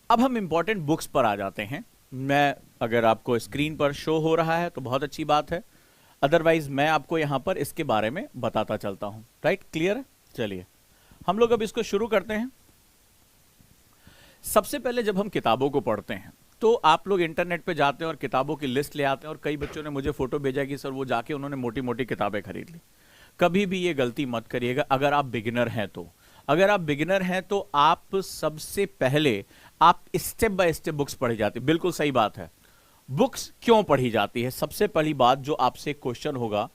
अब हम important books पर आ जाते हैं। मैं अगर आपको स्क्रीन पर शो हो रहा है तो बहुत अच्छी बात है, अदरवाइज मैं आपको यहां पर इसके बारे में बताता चलता हूं। राइट, क्लियर है? चलिए हम लोग अब इसको शुरू करते हैं। सबसे पहले जब हम किताबों को पढ़ते हैं तो आप लोग इंटरनेट पे जाते हैं और किताबों की लिस्ट ले आते हैं, और कई बच्चों ने मुझे फोटो भेजा कि सर वो जाके उन्होंने मोटी मोटी किताबें खरीद ली। कभी भी ये गलती मत करिएगा अगर आप बिगिनर हैं तो। अगर आप बिगिनर हैं तो आप सबसे पहले आप स्टेप बाय स्टेप बुक्स पढ़ी जाती है। बिल्कुल सही बात है। बुक्स क्यों पढ़ी जाती है? सबसे पहली बात जो आपसे क्वेश्चन होगा,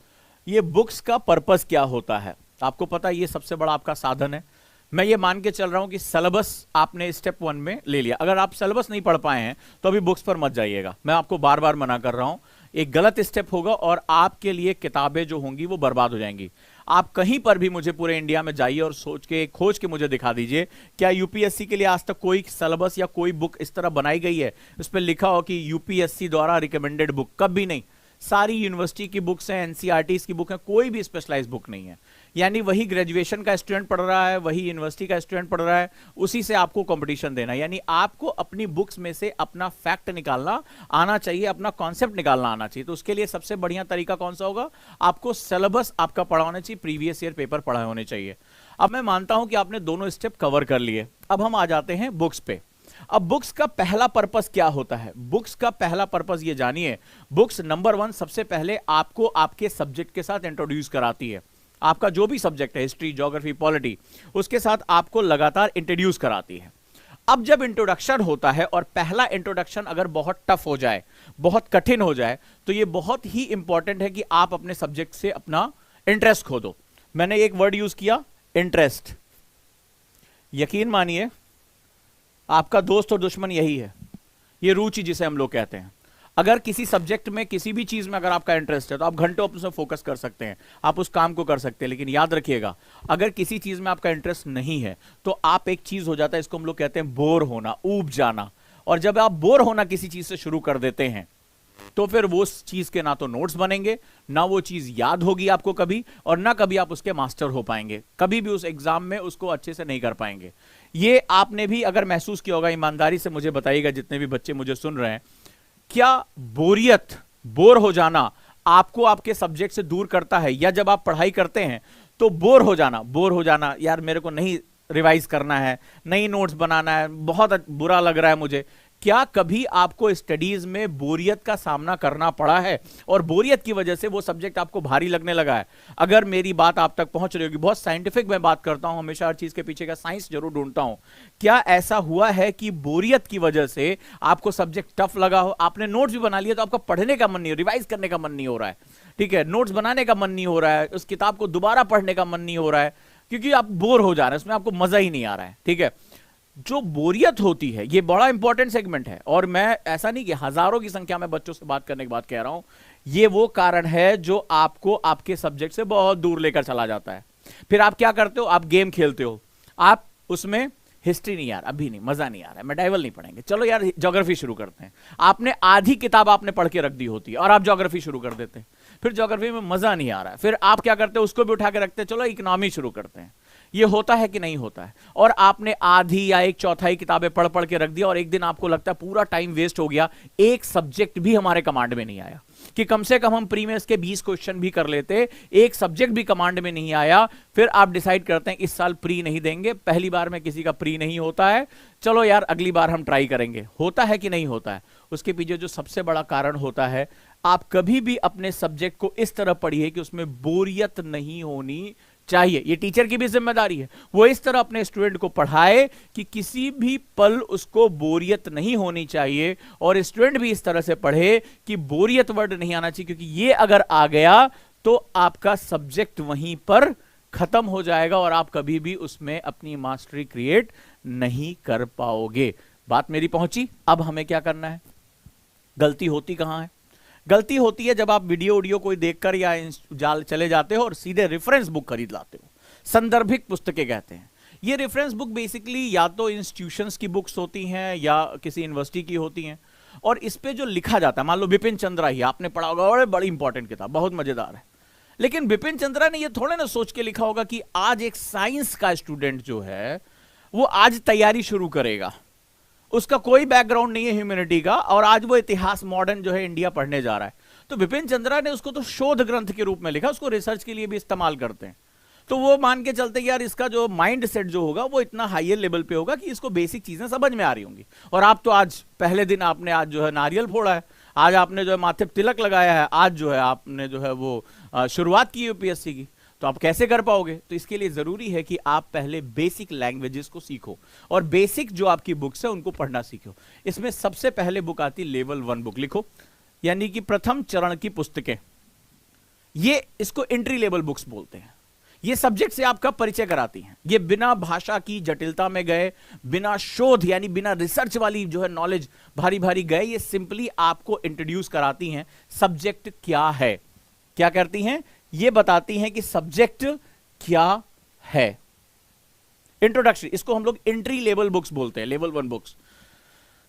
ये बुक्स का पर्पस क्या होता है? आपको पता है ये सबसे बड़ा आपका साधन है। मैं ये मान के चल रहा हूं कि सिलेबस आपने स्टेप 1 में ले लिया। अगर आप सिलेबस नहीं पढ़ पाए हैं तो अभी बुक्स पर मत जाइएगा, मैं आपको बार बार मना कर रहा हूं। एक गलत स्टेप होगा और आपके लिए किताबें जो होंगी वो बर्बाद हो जाएंगी। आप कहीं पर भी मुझे पूरे इंडिया में जाइए और सोच के खोज के मुझे दिखा दीजिए, क्या यूपीएससी के लिए आज तक कोई सिलेबस या कोई बुक इस तरह बनाई गई है उस पर लिखा हो कि यूपीएससी द्वारा रिकमेंडेड बुक? कभी नहीं। सारी यूनिवर्सिटी की बुक्स हैं, एनसीईआरटी की बुक है, कोई भी स्पेशलाइज बुक नहीं है। यानी वही ग्रेजुएशन का स्टूडेंट पढ़ रहा है, वही यूनिवर्सिटी का स्टूडेंट पढ़ रहा है, उसी से आपको कंपटीशन देना है। यानी आपको अपनी बुक्स में से अपना फैक्ट निकालना आना चाहिए, अपना कॉन्सेप्ट निकालना आना चाहिए। तो उसके लिए सबसे बढ़िया तरीका कौन सा होगा? आपको सिलेबस आपका पढ़ा होना चाहिए, प्रीवियस ईयर पेपर पढ़ा होने चाहिए। अब मैं मानता हूं कि आपने दोनों स्टेप कवर कर लिए। अब हम आ जाते हैं बुक्स पे। अब बुक्स का पहला पर्पस क्या होता है? बुक्स का पहला पर्पस ये जानिए। बुक्स नंबर 1 सबसे पहले आपको आपके सब्जेक्ट के साथ इंट्रोड्यूस कराती है। आपका जो भी सब्जेक्ट है, हिस्ट्री, ज्योग्राफी, पॉलिटी, उसके साथ आपको लगातार इंट्रोड्यूस कराती है। अब जब इंट्रोडक्शन होता है और पहला इंट्रोडक्शन अगर बहुत टफ हो जाए, बहुत कठिन हो जाए, तो ये बहुत ही इंपॉर्टेंट है कि आप अपने सब्जेक्ट से अपना इंटरेस्ट खो दो। मैंने एक वर्ड यूज किया, इंटरेस्ट। यकीन मानिए आपका दोस्त और दुश्मन यही है, ये रुचि जिसे हम लोग कहते हैं। अगर किसी सब्जेक्ट में, किसी भी चीज में अगर आपका इंटरेस्ट है तो आप घंटों उसमें फोकस कर सकते हैं, आप उस काम को कर सकते हैं। लेकिन याद रखिएगा, अगर किसी चीज में आपका इंटरेस्ट नहीं है तो आप एक चीज हो जाता है, इसको हम लोग कहते हैं बोर होना, ऊब जाना। और जब आप बोर होना किसी चीज से शुरू कर देते हैं तो फिर वो चीज के ना तो नोट्स बनेंगे, ना वो चीज याद होगी आपको कभी, और ना कभी आप उसके मास्टर हो पाएंगे, कभी भी उस एग्जाम में उसको अच्छे से नहीं कर पाएंगे। ये आपने भी अगर महसूस किया होगा, ईमानदारी से मुझे बताइएगा जितने भी बच्चे मुझे सुन रहे हैं, क्या बोरियत, बोर हो जाना आपको आपके सब्जेक्ट से दूर करता है? या जब आप पढ़ाई करते हैं तो बोर हो जाना, यार मेरे को नहीं रिवाइज करना है, नहीं नोट्स बनाना है, बहुत बुरा लग रहा है मुझे। क्या कभी आपको स्टडीज में बोरियत का सामना करना पड़ा है और बोरियत की वजह से वो सब्जेक्ट आपको भारी लगने लगा है? अगर मेरी बात आप तक पहुंच रही होगी, बहुत साइंटिफिक मैं बात करता हूं, हमेशा हर चीज के पीछे का साइंस जरूर ढूंढता हूं। क्या ऐसा हुआ है कि बोरियत की वजह से आपको सब्जेक्ट टफ लगा हो, आपने नोट्स भी बना लिया तो आपका पढ़ने का मन नहीं हो, रिवाइज करने का मन नहीं हो रहा है, ठीक है, नोट्स बनाने का मन नहीं हो रहा है, उस किताब को दोबारा पढ़ने का मन नहीं हो रहा है, क्योंकि आप बोर हो जा रहे हैं, उसमें आपको मजा ही नहीं आ रहा है, ठीक है? जो बोरियत होती है ये बड़ा इंपॉर्टेंट सेगमेंट है, और मैं ऐसा नहीं कि हजारों की संख्या में बच्चों से बात करने के बाद कह रहा हूं, ये वो कारण है जो आपको आपके सब्जेक्ट से बहुत दूर लेकर चला जाता है। फिर आप क्या करते हो? आप गेम खेलते हो, आप उसमें हिस्ट्री नहीं, यार अभी नहीं, मजा नहीं आ रहा है, मेडाइवल नहीं पढ़ेंगे, चलो यार ज्योग्राफी शुरू करते हैं। आपने आधी किताब आपने पढ़ के रख दी होती है और आप ज्योग्राफी शुरू कर देते हैं, फिर ज्योग्राफी में मजा नहीं आ रहा है, फिर आप क्या करते हैं? उसको भी उठा के रखते हैं, चलो इकोनॉमी शुरू करते हैं। ये होता है कि नहीं होता है? और आपने आधी या एक चौथाई किताबें पढ़ पढ़ के रख दिया और एक दिन आपको लगता है पूरा टाइम वेस्ट हो गया, एक सब्जेक्ट भी हमारे कमांड में नहीं आया, कि कम से कम हम प्रीवियस के 20 क्वेश्चन भी कर लेते, एक सब्जेक्ट भी कमांड में नहीं आया। फिर आप डिसाइड करते हैं इस साल प्री नहीं देंगे, पहली बार में किसी का प्री नहीं होता है, चलो यार अगली बार हम ट्राई करेंगे। होता है कि नहीं होता है? उसके पीछे जो सबसे बड़ा कारण होता है, आप कभी भी अपने सब्जेक्ट को इस तरह पढ़िए कि उसमें बोरियत नहीं होनी चाहिए। ये टीचर की भी जिम्मेदारी है, वो इस तरह अपने स्टूडेंट को पढ़ाए कि किसी भी पल उसको बोरियत नहीं होनी चाहिए, और स्टूडेंट भी इस तरह से पढ़े कि बोरियत वर्ड नहीं आना चाहिए, क्योंकि ये अगर आ गया तो आपका सब्जेक्ट वहीं पर खत्म हो जाएगा और आप कभी भी उसमें अपनी मास्टरी क्रिएट नहीं कर पाओगे। बात मेरी पहुंची? अब हमें क्या करना है? गलती होती कहां है? गलती होती है जब आप वीडियो कोई देखकर या चले जाते हो और सीधे रेफरेंस बुक खरीद लाते हो। संदर्भिक पुस्तकें कहते हैं। ये रेफरेंस बुक बेसिकली या तो इंस्टीट्यूशंस की बुक्स होती हैं या किसी यूनिवर्सिटी की होती हैं, और इस पे जो लिखा जाता है, मान लो बिपिन चंद्रा ही आपने पढ़ा होगा, बड़ी इंपॉर्टेंट किताब, बहुत मजेदार है, लेकिन बिपिन चंद्रा ने ये थोड़ा ना सोच के लिखा होगा कि आज एक साइंस का स्टूडेंट जो है वो आज तैयारी शुरू करेगा उसका कोई बैकग्राउंड नहीं है ह्यूमैनिटी का, और आज वो इतिहास मॉडर्न जो है इंडिया पढ़ने जा रहा है। तो विपिन चंद्रा ने उसको तो शोध ग्रंथ के रूप में लिखा, उसको रिसर्च के लिए भी इस्तेमाल करते हैं। तो वो मान के चलते कि यार इसका जो माइंड सेट जो होगा वो इतना हायर लेवल पे होगा कि इसको बेसिक चीजें समझ में आ रही होंगी। और आप तो आज पहले दिन आपने आज जो है नारियल फोड़ा है, आज आपने जो है माथे पे तिलक लगाया है, आज जो है आपने जो है वो शुरुआत की यूपीएससी की, तो आप कैसे कर पाओगे? तो इसके लिए जरूरी है कि आप पहले बेसिक लैंग्वेजेस को सीखो और बेसिक जो आपकी बुक्स है उनको पढ़ना सीखो। इसमें सबसे पहले बुक आती लेवल 1 बुक, लिखो, यानी कि प्रथम चरण की पुस्तकें। ये इसको एंट्री लेवल बुक्स बोलते हैं। ये सब्जेक्ट से आपका परिचय कराती हैं। ये बिना भाषा की जटिलता में गए, बिना शोध यानी बिना रिसर्च वाली जो है नॉलेज भारी भारी गए, ये सिंपली आपको इंट्रोड्यूस कराती हैं सब्जेक्ट क्या है। क्या करती हैं? ये बताती हैं कि सब्जेक्ट क्या है। इंट्रोडक्शन, इसको हम लोग एंट्री लेवल बुक्स बोलते हैं, लेवल 1 बुक्स।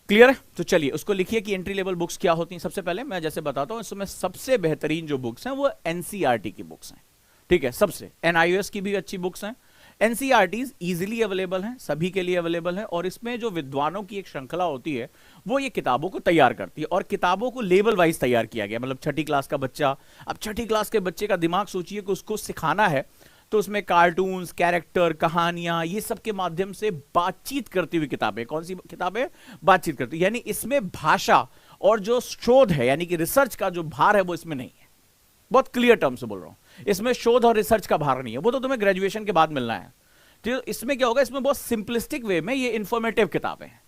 क्लियर है? तो चलिए उसको लिखिए कि एंट्री लेवल बुक्स क्या होती हैं। सबसे पहले मैं जैसे बताता हूं, इसमें सबसे बेहतरीन जो बुक्स हैं वो एनसीईआरटी की बुक्स हैं। ठीक है, सबसे एनआईओएस की भी अच्छी बुक्स हैं। एनसीईआरटीज इजीली अवेलेबल हैं, सभी के लिए अवेलेबल है। और इसमें जो विद्वानों की एक श्रृंखला होती है वो ये किताबों को तैयार करती है, और किताबों को लेवल वाइज तैयार किया गया। मतलब छठी क्लास का बच्चा, अब छठी क्लास के बच्चे का दिमाग सोचिए कि उसको सिखाना है, तो उसमें कार्टून्स, कैरेक्टर, कहानियां, ये सब के माध्यम से बातचीत करती हुई किताबें। कौन सी किताबें? बातचीत करती, यानी इसमें भाषा और जो शोध है यानी कि रिसर्च का जो भार है वो इसमें नहीं है। बहुत क्लियर टर्म से बोल रहा हूं, इसमें शोध और रिसर्च का भार नहीं है, वो तो तुम्हें ग्रेजुएशन के बाद मिलना है। तो इसमें क्या होगा, इसमें बहुत सिंपलिस्टिक वे में ये इंफॉर्मेटिव किताबें हैं।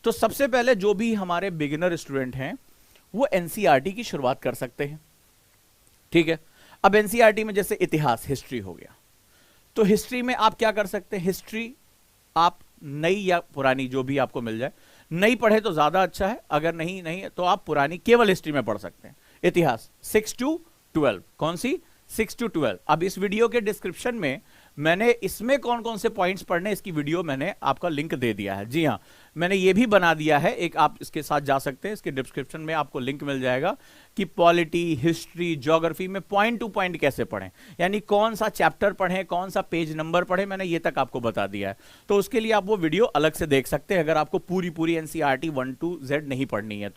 तो सबसे पहले जो भी हमारे बिगिनर स्टूडेंट हैं वो एनसीईआरटी की शुरुआत कर सकते हैं। ठीक है, अब एनसीईआरटी में जैसे इतिहास, हिस्ट्री हो गया, तो हिस्ट्री में आप क्या कर सकते हैं? हिस्ट्री आप नई या पुरानी जो भी आपको मिल जाए, नई पढ़े तो ज्यादा अच्छा है, अगर नहीं तो आप पुरानी केवल हिस्ट्री में पढ़ सकते हैं। इतिहास 6 to 12, कौन सी? 6 to 12। अब इस वीडियो के डिस्क्रिप्शन में मैंने इसमें कौन कौन से पॉइंट्स पढ़ने, इसकी वीडियो मैंने आपका लिंक दे दिया है। जी हाँ, मैंने ये भी बना दिया है एक, आप इसके साथ जा सकते हैं, इसके डिस्क्रिप्शन में आपको लिंक मिल जाएगा कि पॉलिटी, हिस्ट्री, ज्योग्राफी में पॉइंट टू पॉइंट कैसे पढ़ें, यानी कौन सा चैप्टर पढ़ें, कौन सा पेज नंबर पढ़ें, मैंने ये तक आपको बता दिया है। तो उसके लिए आप वो वीडियो अलग से देख सकते हैं अगर आपको पूरी एनसीईआरटी 1 to Z नहीं पढ़नी है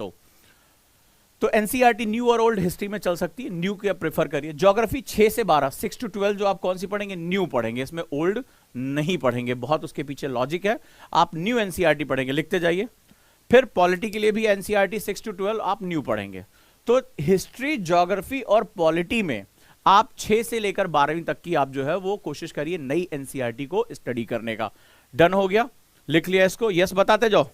तो एनसीईआरटी न्यू और ओल्ड हिस्ट्री में चल सकती है। न्यू क्या प्रेफर करिए। ज्योग्राफी 6 से 12, 6 to 12 जो आप कौन सी पढ़ेंगे? न्यू पढ़ेंगे, इसमें ओल्ड नहीं पढ़ेंगे। बहुत उसके पीछे लॉजिक है, आप न्यू एनसीईआरटी पढ़ेंगे, लिखते जाइए। फिर पॉलिटी के लिए भी एनसीईआरटी 6 to 12 आप न्यू पढ़ेंगे। तो हिस्ट्री, ज्योग्राफी और पॉलिटी में आप 6 से लेकर 12वीं तक की आप जो है वो कोशिश करिए नई एनसीईआरटी को स्टडी करने का। डन हो गया? लिख लिया इसको? यस बताते जाओ।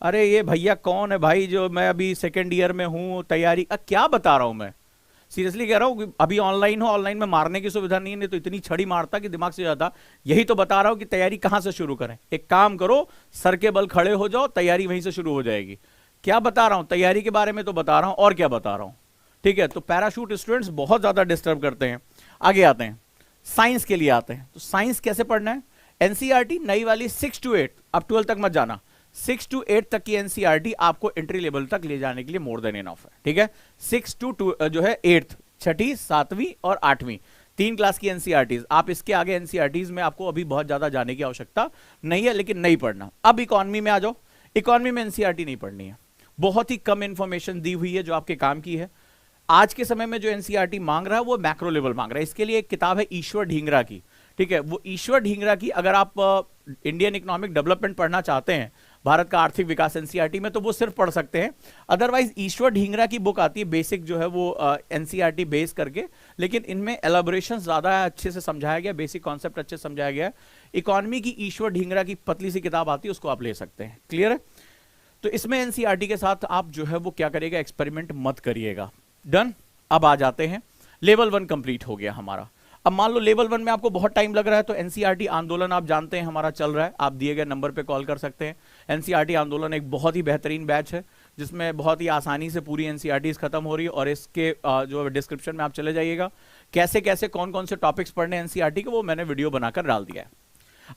अरे ये भैया कौन है भाई, जो मैं अभी सेकेंड ईयर में हूं, तैयारी क्या बता रहा हूं मैं, सीरियसली कह रहा हूं। अभी ऑनलाइन हो, ऑनलाइन में मारने की सुविधा नहीं है, तो इतनी छड़ी मारता कि दिमाग से जाता। यही तो बता रहा हूं कि तैयारी कहां से शुरू करें। एक काम करो, सर के बल खड़े हो जाओ, तैयारी वहीं से शुरू हो जाएगी। क्या बता रहा हूं? तैयारी के बारे में तो बता रहा हूं, और क्या बता रहा हूं। ठीक है, तो पैराशूट स्टूडेंट्स बहुत ज्यादा डिस्टर्ब करते हैं। आगे आते हैं, साइंस के लिए आते हैं। तो साइंस कैसे पढ़ना है? एनसीईआरटी नई वाली 6 to 8, अब 12 तक मत जाना, 6 to 8 तक की एनसीईआरटी आपको एंट्री लेवल तक ले जाने के लिए मोर देन इनफ है। ठीक है, 6 to 2 जो है 8th, छठी, 7वीं और 8वीं, 3 क्लास की एनसीईआरटीज। आप इसके आगे एनसीईआरटीज में आपको अभी बहुत ज्यादा जाने की आवश्यकता नहीं है, लेकिन नहीं पढ़ना। अब इकोनॉमी में आ जाओ। इकोनॉमी में एनसीईआरटी नहीं पढ़नी है, बहुत ही कम इंफॉर्मेशन दी हुई है जो आपके काम की है। आज के समय में जो एनसीईआरटी मांग रहा है वो मैक्रो लेवल मांग रहा है। इसके लिए एक किताब है ईश्वर ढींगरा की। ठीक है, वो ईश्वर ढींगरा की, अगर आप इंडियन इकोनॉमिक डेवलपमेंट पढ़ना चाहते हैं, भारत का आर्थिक विकास एनसीईआरटी में, तो वो सिर्फ पढ़ सकते हैं। अदरवाइज ईश्वर ढींगरा की बुक आती है बेसिक जो है वो एनसीईआरटी बेस करके, लेकिन इनमें एलाबोरेशन ज्यादा अच्छे से समझाया गया, बेसिक कॉन्सेप्ट अच्छे से समझाया गया है। इकोनॉमी की ईश्वर ढींगरा की पतली सी किताब आती है, उसको आप ले सकते हैं। क्लियर है? तो इसमें एनसीईआरटी के साथ आप जो है वो क्या करिएगा, एक्सपेरिमेंट मत करिएगा। डन। अब आ जाते हैं, लेवल 1 कंप्लीट हो गया हमारा। अब मान लो लेवल 1 में आपको बहुत टाइम लग रहा है, तो एनसीईआरटी आंदोलन आप जानते हैं हमारा चल रहा है, आप दिए गए नंबर पे कॉल कर सकते हैं। एनसीईआरटी आंदोलन एक बहुत ही बेहतरीन बैच है जिसमें बहुत ही आसानी से पूरी एनसीईआरटी खत्म हो रही है। और इसके जो डिस्क्रिप्शन में आप चले जाइएगा, कैसे कैसे कौन कौन से टॉपिक्स पढ़ने एनसीईआरटी के, वो मैंने वीडियो बनाकर डाल दिया है।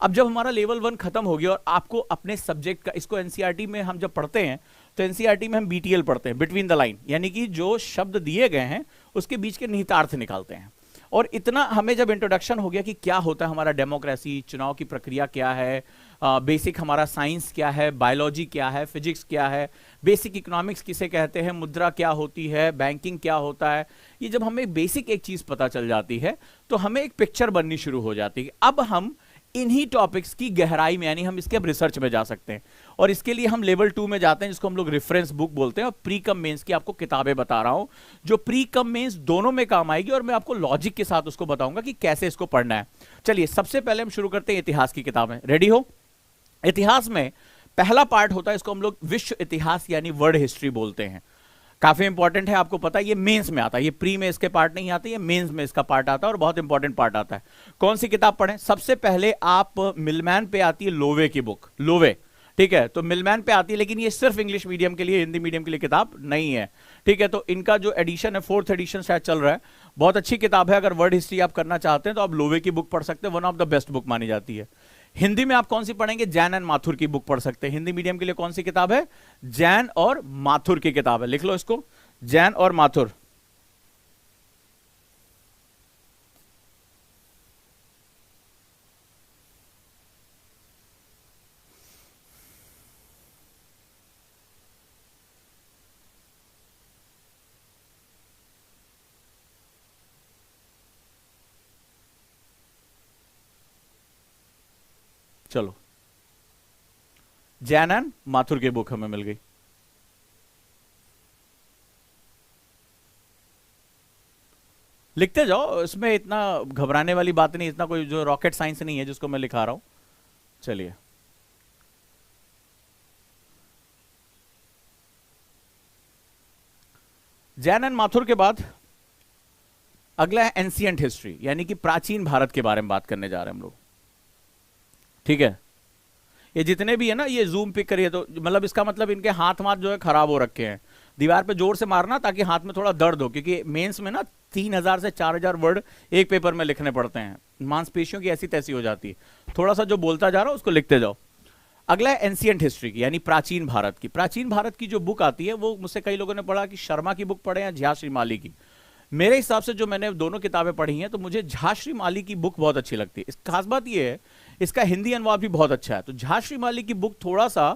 अब जब हमारा लेवल 1 खत्म हो गया और आपको अपने सब्जेक्ट का, इसको एनसीईआरटी में हम जब पढ़ते हैं तो एनसीईआरटी में हम बीटीएल पढ़ते हैं, बिटवीन द लाइन, यानी कि जो शब्द दिए गए हैं उसके बीच के निहितार्थ निकालते हैं। और इतना हमें जब इंट्रोडक्शन हो गया कि क्या होता है हमारा डेमोक्रेसी, चुनाव की प्रक्रिया क्या है, बेसिक हमारा साइंस क्या है, बायोलॉजी क्या है, फिजिक्स क्या है, बेसिक इकोनॉमिक्स किसे कहते हैं, मुद्रा क्या होती है, बैंकिंग क्या होता है, ये जब हमें बेसिक एक चीज पता चल जाती है तो हमें एक पिक्चर बननी शुरू हो जाती है। अब हम इन्हीं टॉपिक्स की गहराई में, यानी हम इसके अब रिसर्च में जा सकते हैं, और इसके लिए हम लेवल 2 में जाते हैं, जिसको हम लोग रेफरेंस बुक बोलते हैं। और प्री कम मेंस की आपको किताबें बता रहा हूं जो प्री कम मेंस दोनों में काम आएगी, और मैं आपको लॉजिक के साथ उसको बताऊंगा कि कैसे इसको पढ़ना है। चलिए सबसे पहले हम शुरू करते हैं इतिहास की किताबें। रेडी हो? इतिहास में पहला पार्ट होता है, इसको हम लोग विश्व इतिहास यानी वर्ल्ड हिस्ट्री बोलते हैं। काफी इंपॉर्टेंट है, आपको पता है ये मेंस में आता है, ये प्री में इसके पार्ट नहीं आते, ये मेंस में इसका पार्ट आता है और बहुत इंपॉर्टेंट पार्ट आता है। कौन सी किताब पढ़ें? सबसे पहले आप मिलमैन पे आती है लोवे की बुक, लोवे, ठीक है, तो मिलमैन पे आती है, लेकिन ये सिर्फ इंग्लिश मीडियम के लिए, हिंदी मीडियम के लिए किताब नहीं है, ठीक है। तो इनका जो एडिशन है, 4th एडिशन शायद चल रहा है, बहुत अच्छी किताब है। अगर वर्ल्ड हिस्ट्री आप करना चाहते हैं तो आप लोवे की बुक पढ़ सकते हैं, one of the best book मानी जाती है। हिंदी में आप कौन सी पढ़ेंगे? जैन एंड माथुर की बुक पढ़ सकते हैं। हिंदी मीडियम के लिए कौन सी किताब है? जैन और माथुर की किताब है, लिख लो इसको, जैन और माथुर। चलो, जैन एंड माथुर की बुक हमें मिल गई। लिखते जाओ, इसमें इतना घबराने वाली बात नहीं, इतना कोई जो रॉकेट साइंस नहीं है जिसको मैं लिखा रहा हूं। चलिए, जैन एंड माथुर के बाद अगला है एंशिएंट हिस्ट्री, यानी कि प्राचीन भारत के बारे में बात करने जा रहे हैं हम लोग, ठीक है। ये जितने भी है ना, ये जूम पिक करिए तो मतलब इसका मतलब इनके हाथ वाथ जो है खराब हो रखे हैं, दीवार पे जोर से मारना ताकि हाथ में थोड़ा दर्द हो, क्योंकि मेंस में ना 3000 से 4000 वर्ड एक पेपर में लिखने पड़ते हैं, मांसपेशियों की ऐसी तैसी हो जाती है। थोड़ा सा जो बोलता जा रहा हूं उसको लिखते जाओ। अगला है एंशिएंट हिस्ट्री की, यानी प्राचीन भारत की। प्राचीन भारत की जो बुक आती है वो मुझसे कई लोगों ने पढ़ा कि शर्मा की बुक पढ़े या झा श्रीमाली की। मेरे हिसाब से जो मैंने दोनों किताबें पढ़ी हैं तो मुझे झा श्रीमाली की बुक बहुत अच्छी लगती है। इस खास बात ये है, इसका हिंदी अनुवाद भी बहुत अच्छा है। तो झा श्रीमाली की बुक थोड़ा सा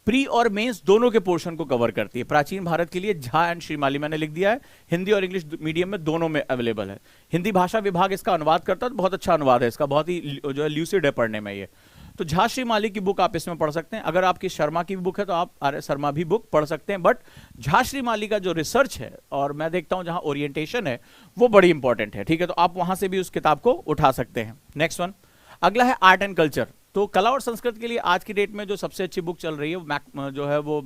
प्री और मेंस दोनों के पोर्शन को कवर करती है। प्राचीन भारत के लिए झा एंड श्रीमाली मैंने लिख दिया है, हिंदी और इंग्लिश मीडियम में दोनों में अवेलेबल है। हिंदी भाषा विभाग इसका अनुवाद करता है, तो बहुत अच्छा अनुवाद है इसका, बहुत ही जो है ल्यूसिड है पढ़ने में ये। तो झा श्रीमाली की बुक आप इसमें पढ़ सकते हैं। अगर आपकी शर्मा की बुक है तो आप आर्य शर्मा भी बुक पढ़ सकते हैं, बट झा श्रीमाली का जो रिसर्च है और मैं देखता हूं जहां ओरिएंटेशन है वो बड़ी इंपॉर्टेंट है, ठीक है। तो आप वहां से भी उस किताब को उठा सकते हैं। नेक्स्ट वन, अगला है आर्ट एंड कल्चर। तो कला और संस्कृति के लिए आज की डेट में जो सबसे अच्छी बुक चल रही है वो जो है वो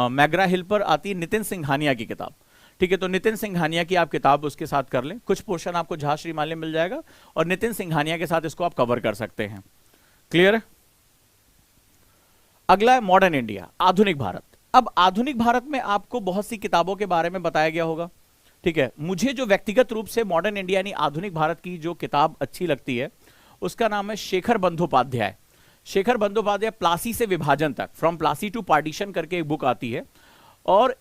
मैग्रा हिल पर आती है, नितिन सिंघानिया की किताब, ठीक है। तो नितिन सिंघानिया की आप किताब उसके साथ कर लें, कुछ पोर्शन आपको झा श्रीमाली मिल जाएगा और नितिन सिंघानिया के साथ इसको आप कवर कर सकते हैं। क्लियर है? अगला है मॉडर्न इंडिया, आधुनिक भारत। अब आधुनिक भारत में आपको बहुत सी किताबों के बारे में बताया गया होगा, ठीक है। मुझे जो व्यक्तिगत रूप से मॉडर्न इंडिया यानी आधुनिक भारत की जो किताब अच्छी लगती है उसका नाम है शेखर बंदोपाध्याय। शेखर बंदोपाध्याय प्लासी से विभाजन तक, फ्रॉम प्लासी टू पार्टीशन करके एक बुक आती है, और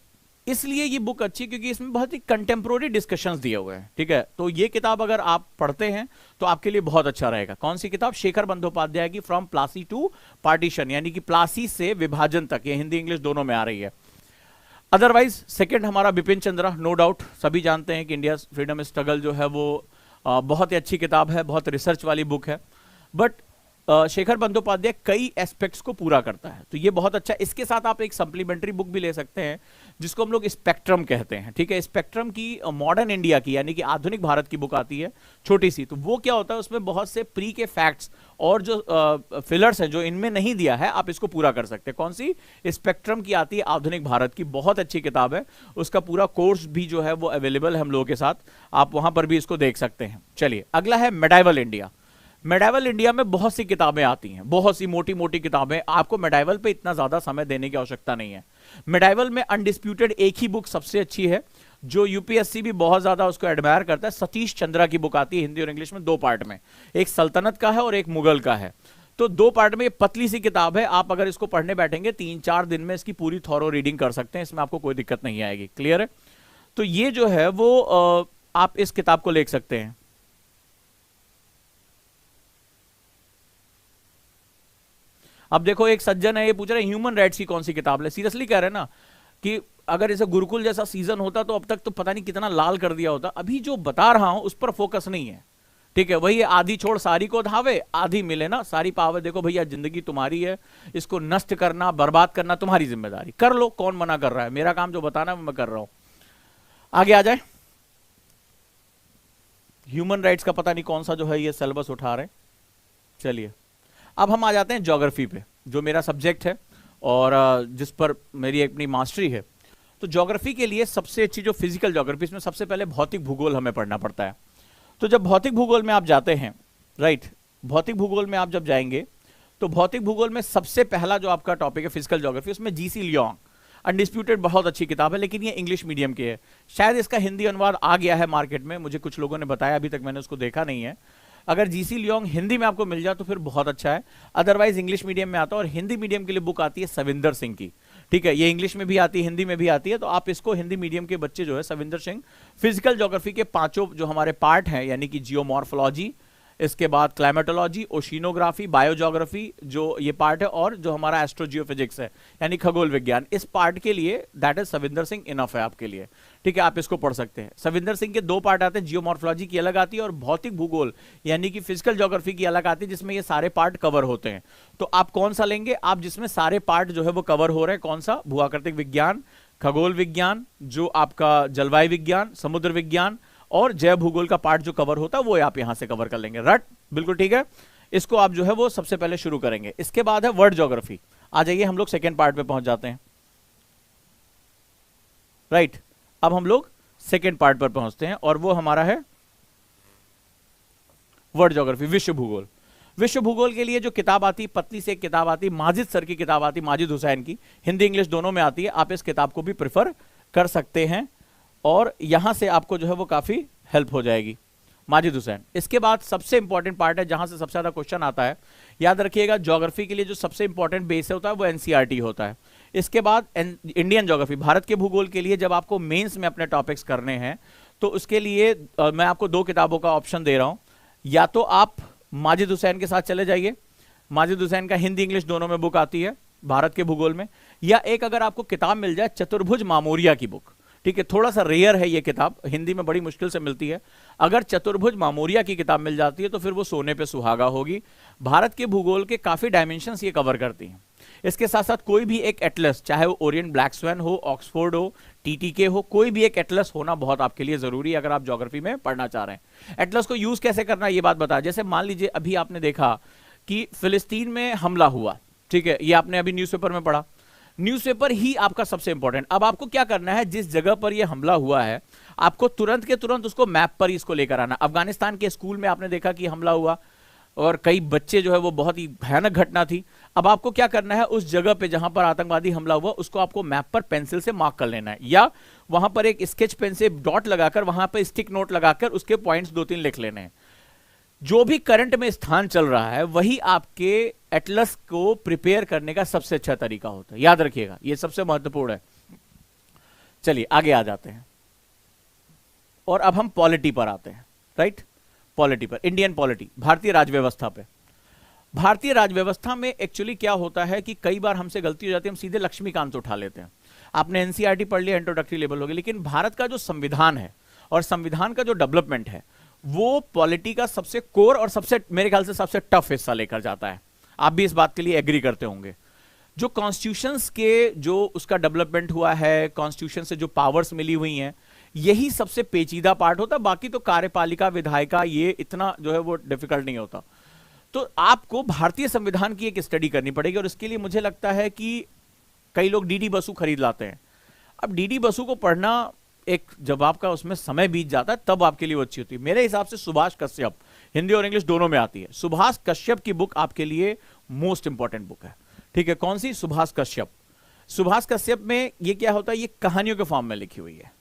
इसलिए ये बुक अच्छी क्योंकि इसमें बहुत ही कंटेम्प्रोरी डिस्कशंस दिए हुए हैं, ठीक है। तो ये किताब अगर आप पढ़ते हैं तो आपके लिए बहुत अच्छा रहेगा। कौन सी किताब? शेखर बंदोपाध्याय की फ्रॉम प्लासी टू पार्टीशन, यानी कि प्लासी से विभाजन तक। ये हिंदी इंग्लिश दोनों में आ रही है। अदरवाइज सेकंड हमारा बिपिन चंद्रा, नो डाउट सभी जानते हैं कि इंडिया फ्रीडम स्ट्रगल जो है वो बहुत ही अच्छी किताब है, बहुत रिसर्च वाली बुक है, बट शेखर बंदोपाध्याय कई एस्पेक्ट्स को पूरा करता है, तो ये बहुत अच्छा। इसके साथ आप एक सप्लीमेंट्री बुक भी ले सकते हैं जिसको हम लोग स्पेक्ट्रम कहते हैं, ठीक है। स्पेक्ट्रम की मॉडर्न इंडिया की यानी कि आधुनिक भारत की बुक आती है, छोटी सी। तो वो क्या होता है, उसमें बहुत से प्री के फैक्ट्स और जो फिलर्स हैं जो इनमें नहीं दिया है, आप इसको पूरा कर सकते हैं। कौन सी? स्पेक्ट्रम की आती है आधुनिक भारत की, बहुत अच्छी किताब है। उसका पूरा कोर्स भी जो है वो अवेलेबल है हम लोगों के साथ, आप वहां पर भी इसको देख सकते हैं। चलिए, अगला है मेडाइवल इंडिया। मेडाइवल इंडिया में बहुत सी किताबें आती हैं, बहुत सी मोटी मोटी किताबें। आपको मेडाइवल पे इतना ज्यादा समय देने की आवश्यकता नहीं है। मेडाइवल में अनडिस्प्यूटेड एक ही बुक सबसे अच्छी है, जो यूपीएससी भी बहुत ज्यादा उसको एडमायर करता है। सतीश चंद्रा की बुक आती है हिंदी और इंग्लिश में, दो पार्ट में, एक सल्तनत का है और एक मुगल का है। तो दो पार्ट में, ये पतली सी किताब है, आप अगर इसको पढ़ने बैठेंगे 3-4 दिन में इसकी पूरी थॉरो रीडिंग कर सकते हैं, इसमें आपको कोई दिक्कत नहीं आएगी। क्लियर है? तो ये जो है वो आप इस किताब को ले सकते हैं। अब देखो एक सज्जन है, ये पूछ रहे हैं ह्यूमन राइट्स की कौन सी किताब ले, सीरियसली कह रहे हैं ना कि अगर इसे गुरुकुल जैसा सीजन होता तो अब तक तो पता नहीं कितना लाल कर दिया होता। अभी जो बता रहा हूं उस पर फोकस नहीं है, ठीक है। वही आधी छोड़ सारी को धावे, आधी मिले ना सारी पावे। देखो भैया जिंदगी तुम्हारी है, इसको नष्ट करना बर्बाद करना तुम्हारी जिम्मेदारी, कर लो, कौन मना कर रहा है। मेरा काम जो बताना है मैं कर रहा हूं। आगे आ जाए। ह्यूमन राइट्स का पता नहीं कौन सा जो है ये सिलेबस उठा रहे। चलिए अब हम आ जाते हैं ज्योग्राफी पे, जो मेरा सब्जेक्ट है और जिस पर मेरी अपनी मास्टरी है। तो ज्योग्राफी के लिए सबसे अच्छी जो फिजिकल ज्योग्राफी, इसमें सबसे पहले भौतिक भूगोल हमें पढ़ना पड़ता है। तो जब भौतिक भूगोल में आप जाते हैं, राइट, भौतिक भूगोल में आप जब जाएंगे तो भौतिक भूगोल में सबसे पहला जो आपका टॉपिक है फिजिकल ज्योग्राफी, उसमें जीसी लियोंग अनडिस्प्यूटेड बहुत अच्छी किताब है, लेकिन ये इंग्लिश मीडियम की है। शायद इसका हिंदी अनुवाद आ गया है मार्केट में, मुझे कुछ लोगों ने बताया, अभी तक मैंने उसको देखा नहीं है। अगर जीसी लियोंग हिंदी में आपको मिल जाए तो फिर बहुत अच्छा है, अदरवाइज इंग्लिश मीडियम में आता है। और हिंदी मीडियम के लिए बुक आती है सविंदर सिंह की, ठीक है। ये इंग्लिश में भी आती है, हिंदी में भी आती है, तो आप इसको हिंदी मीडियम के बच्चे जो है सविंदर सिंह, फिजिकल ज्योग्राफी के पांचों जो हमारे पार्ट हैं, यानी कि जियोमॉर्फोलॉजी, इसके बाद क्लाइमेटोलॉजी, ओशिनोग्राफी, बायोज्योग्राफी जो ये पार्ट है, और जो हमारा एस्ट्रोजियोफिजिक्स है यानी खगोल विज्ञान, इस पार्ट के लिए that is Savinder Singh enough है आपके लिए, ठीक है। आप इसको पढ़ सकते हैं। सविंदर सिंह के दो पार्ट आते हैं, जियोमॉर्फोलॉजी की अलग आती है और भौतिक भूगोल यानी कि फिजिकल ज्योग्राफी की अलग आती है, जिसमें ये सारे पार्ट कवर होते हैं। तो आप कौन सा लेंगे? आप जिसमें सारे पार्ट जो है वो कवर हो रहे हैं, कौन सा? भूआकृतिक विज्ञान, खगोल विज्ञान, जो आपका जलवायु विज्ञान, समुद्र विज्ञान और जैव भूगोल का पार्ट जो कवर होता है वो आप यहां से कवर कर लेंगे। रट, बिल्कुल ठीक है। इसको आप जो है वो सबसे पहले शुरू करेंगे। इसके बाद है वर्ल्ड ज्योग्राफी। आ जाइए, हम लोग सेकेंड पार्ट पे पहुंच जाते हैं, राइट। अब हम लोग सेकेंड पार्ट पर पहुंचते हैं और वो हमारा है वर्ल्ड ज्योग्राफी, विश्व भूगोल। विश्व भूगोल के लिए जो किताब आती, पतली से एक किताब आती, माजिद सर की किताब आती, माजिद हुसैन की, हिंदी इंग्लिश दोनों में आती है। आप इस किताब को भी प्रेफर कर सकते हैं और यहां से आपको जो है वो काफी हेल्प हो जाएगी, माजिद हुसैन। इसके बाद सबसे इंपॉर्टेंट पार्ट है जहां से सबसे ज्यादा क्वेश्चन आता है, याद रखिएगा, ज्योग्राफी के लिए जो सबसे इंपॉर्टेंट बेस होता है वो एनसीईआरटी होता है। इसके बाद इंडियन ज्योग्राफी, भारत के भूगोल के लिए जब आपको मेंस में अपने टॉपिक्स करने हैं तो उसके लिए मैं आपको दो किताबों का ऑप्शन दे रहा हूं। या तो आप माजिद हुसैन के साथ चले जाइए, माजिद हुसैन का हिंदी इंग्लिश दोनों में बुक आती है भारत के भूगोल में। या एक अगर आपको किताब मिल जाए चतुर्भुज मामोरिया की बुक, ठीक है, थोड़ा सा रेयर है ये किताब, हिंदी में बड़ी मुश्किल से मिलती है। अगर चतुर्भुज मामोरिया की किताब मिल जाती है तो फिर वो सोने पे सुहागा होगी। भारत के भूगोल के काफी डायमेंशंस ये कवर करती हैं। इसके साथ साथ कोई भी एक एटलस, चाहे वो ओरिएंट ब्लैक स्वैन हो, ऑक्सफोर्ड हो, टीटीके हो, कोई भी एक एटलस होना बहुत आपके लिए जरूरी है अगर आप ज्योग्राफी में पढ़ना चाह रहे हैं। एटलस को यूज कैसे करना है ये बात बता। जैसे मान लीजिए अभी आपने देखा कि फिलिस्तीन में हमला हुआ, ठीक है, ये आपने अभी न्यूज़पेपर में पढ़ा, न्यूज़पेपर ही आपका सबसे इंपॉर्टेंट। अब आपको क्या करना है, जिस जगह पर यह हमला हुआ है आपको तुरंत के तुरंत उसको मैप पर ही इसको लेकर आना। अफगानिस्तान के स्कूल में आपने देखा कि हमला हुआ और कई बच्चे जो है वो बहुत ही भयानक घटना थी। अब आपको क्या करना है, उस जगह पे जहां पर आतंकवादी हमला हुआ उसको आपको मैप पर पेंसिल से मार्क कर लेना है, या वहां पर एक स्केच पेन से डॉट लगाकर वहां पर स्टिक नोट लगाकर उसके पॉइंट्स 2-3 लिख लेने हैं। जो भी करंट में स्थान चल रहा है वही आपके एटलस को प्रिपेयर करने का सबसे अच्छा तरीका होता है, याद रखिएगा, यह सबसे महत्वपूर्ण है। चलिए आगे आ जाते हैं और अब हम पॉलिटी पर आते हैं, राइट। पॉलिटी पर, इंडियन पॉलिटी, भारतीय राजव्यवस्था पे। भारतीय राजव्यवस्था में एक्चुअली क्या होता है कि कई बार हमसे गलती हो जाती है, हम सीधे लक्ष्मीकांत उठा लेते हैं। आपने एनसीईआरटी पढ़ लिया, इंट्रोडक्टरी लेवल हो गया, लेकिन भारत का जो संविधान है और संविधान का जो डेवलपमेंट है वो पॉलिटी का सबसे कोर और सबसे, मेरे ख्याल से सबसे टफ हिस्सा लेकर जाता है। आप भी इस बात के लिए एग्री करते होंगे। जो कॉन्स्टिट्यूशंस के जो उसका डेवलपमेंट हुआ है, कॉन्स्टिट्यूशन से जो पावर्स मिली हुई हैं, यही सबसे पेचीदा पार्ट होता है। बाकी तो कार्यपालिका, विधायिका, ये इतना जो है वो डिफिकल्ट नहीं होता। तो आपको भारतीय संविधान की एक स्टडी करनी पड़ेगी और इसके लिए मुझे लगता है कि कई लोग डीडी बसु खरीद लाते हैं। अब डीडी बसु को पढ़ना, एक जब आपका उसमें समय बीत जाता है तब आपके लिए वो अच्छी होती है। मेरे हिसाब से सुभाष कश्यप, हिंदी और इंग्लिश दोनों में आती है, सुभाष कश्यप की बुक आपके लिए मोस्ट इंपॉर्टेंट बुक है, ठीक है। कौन सी? सुभाष कश्यप। सुभाष कश्यप में ये क्या होता है, ये कहानियों के फॉर्म में लिखी हुई है।